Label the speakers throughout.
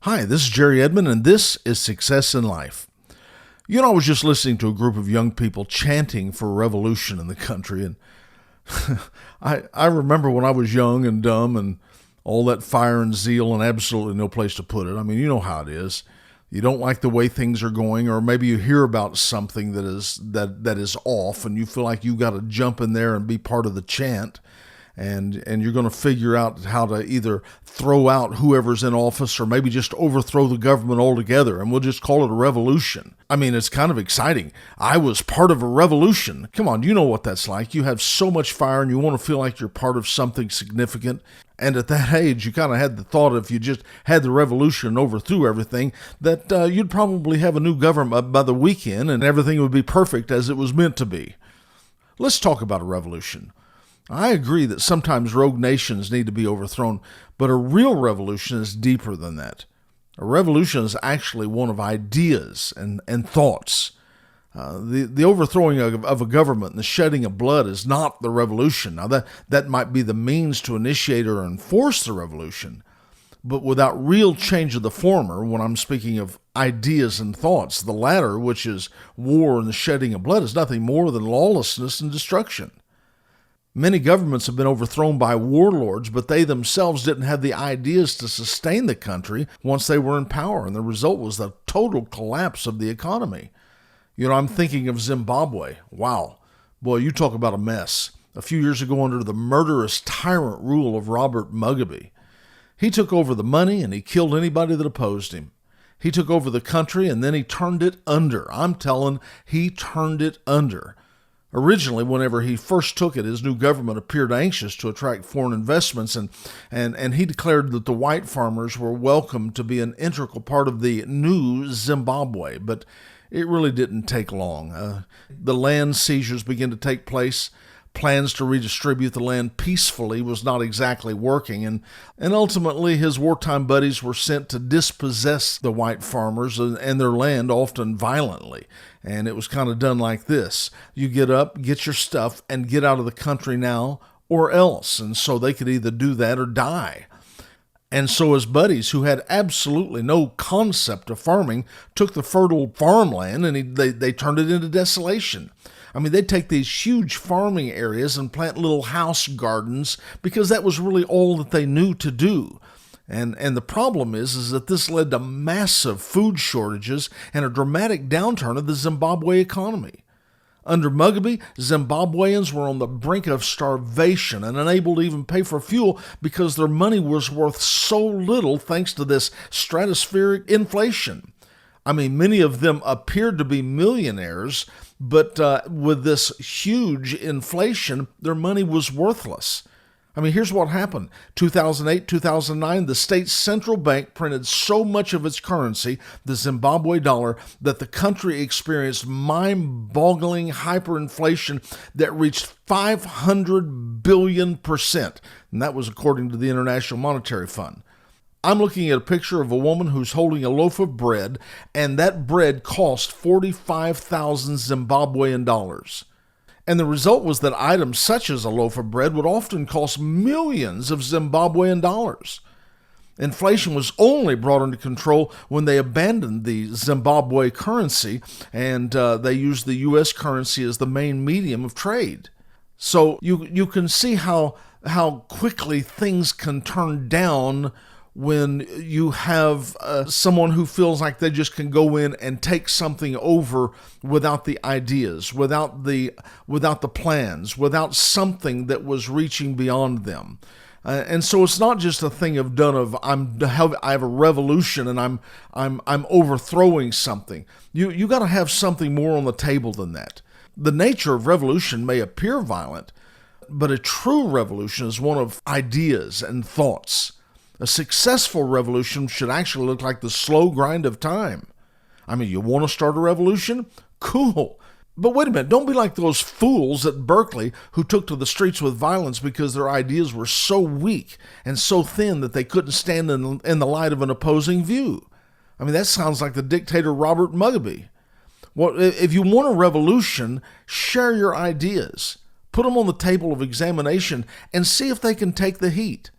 Speaker 1: Hi, this is Jerry Edmon, and this is Success in Life. I was just listening to a group of young people chanting for revolution in the country, and I remember when I was young and dumb and all that fire and zeal and absolutely no place to put it. I mean, you know how it is. You don't like the way things are going, or maybe you hear about something that is off, and you feel like you got to jump in there and be part of the chant. And you're going to figure out how to either throw out whoever's in office or maybe just overthrow the government altogether, and we'll just call it a revolution. I mean, it's kind of exciting. I was part of a revolution. Come on, you know what that's like. You have so much fire and you want to feel like you're part of something significant. And at that age, you kind of had the thought, if you just had the revolution and overthrew everything, that you'd probably have a new government by the weekend and everything would be perfect as it was meant to be. Let's talk about a revolution. I agree that sometimes rogue nations need to be overthrown, but a real revolution is deeper than that. A revolution is actually one of ideas and thoughts. The overthrowing of a government and the shedding of blood is not the revolution. Now, that might be the means to initiate or enforce the revolution, but without real change of the former, when I'm speaking of ideas and thoughts, the latter, which is war and the shedding of blood, is nothing more than lawlessness and destruction. Many governments have been overthrown by warlords, but they themselves didn't have the ideas to sustain the country once they were in power, and the result was the total collapse of the economy. I'm thinking of Zimbabwe. Wow. Boy, you talk about a mess. A few years ago, under the murderous tyrant rule of Robert Mugabe, he took over the money and he killed anybody that opposed him. He took over the country and then he turned it under. I'm telling, he turned it under. Originally, whenever he first took it, his new government appeared anxious to attract foreign investments, and he declared that the white farmers were welcome to be an integral part of the new Zimbabwe. But it really didn't take long. The land seizures began to take place. Plans to redistribute the land peacefully was not exactly working, and ultimately his wartime buddies were sent to dispossess the white farmers and their land, often violently. And it was kind of done like this. You get up, get your stuff, and get out of the country now or else. And so they could either do that or die. And so his buddies, who had absolutely no concept of farming, took the fertile farmland and they turned it into desolation. I mean, they'd take these huge farming areas and plant little house gardens because that was really all that they knew to do. And the problem is that this led to massive food shortages and a dramatic downturn of the Zimbabwe economy. Under Mugabe, Zimbabweans were on the brink of starvation and unable to even pay for fuel because their money was worth so little thanks to this stratospheric inflation. I mean, many of them appeared to be millionaires, but with this huge inflation, their money was worthless. I mean, here's what happened. 2008, 2009, the state's central bank printed so much of its currency, the Zimbabwe dollar, that the country experienced mind-boggling hyperinflation that reached 500 billion%. And that was according to the International Monetary Fund. I'm looking at a picture of a woman who's holding a loaf of bread, and that bread cost 45,000 Zimbabwean dollars. And the result was that items such as a loaf of bread would often cost millions of Zimbabwean dollars. Inflation was only brought under control when they abandoned the Zimbabwe currency and they used the U.S. currency as the main medium of trade. So you can see how quickly things can turn down when you have someone who feels like they just can go in and take something over without the ideas, without the plans, without something that was reaching beyond them. And so it's not just a thing I have a revolution and I'm overthrowing something. You got to have something more on the table than that. The nature of revolution may appear violent, but a true revolution is one of ideas and thoughts. A successful revolution should actually look like the slow grind of time. I mean, you want to start a revolution? Cool. But wait a minute, don't be like those fools at Berkeley who took to the streets with violence because their ideas were so weak and so thin that they couldn't stand in the light of an opposing view. I mean, that sounds like the dictator Robert Mugabe. Well, if you want a revolution, share your ideas. Put them on the table of examination and see if they can take the heat.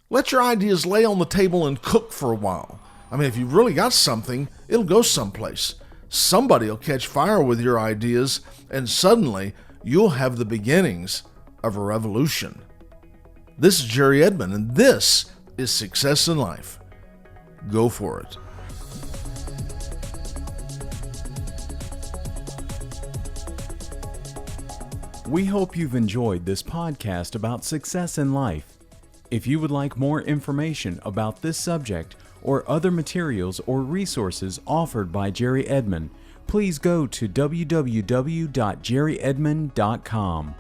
Speaker 1: Let your ideas lay on the table and cook for a while. I mean, if you've really got something, it'll go someplace. Somebody will catch fire with your ideas, and suddenly you'll have the beginnings of a revolution. This is Jerry Edmon, and this is Success in Life. Go for it.
Speaker 2: We hope you've enjoyed this podcast about success in life. If you would like more information about this subject or other materials or resources offered by Jerry Edmon, please go to www.jerryedmon.com.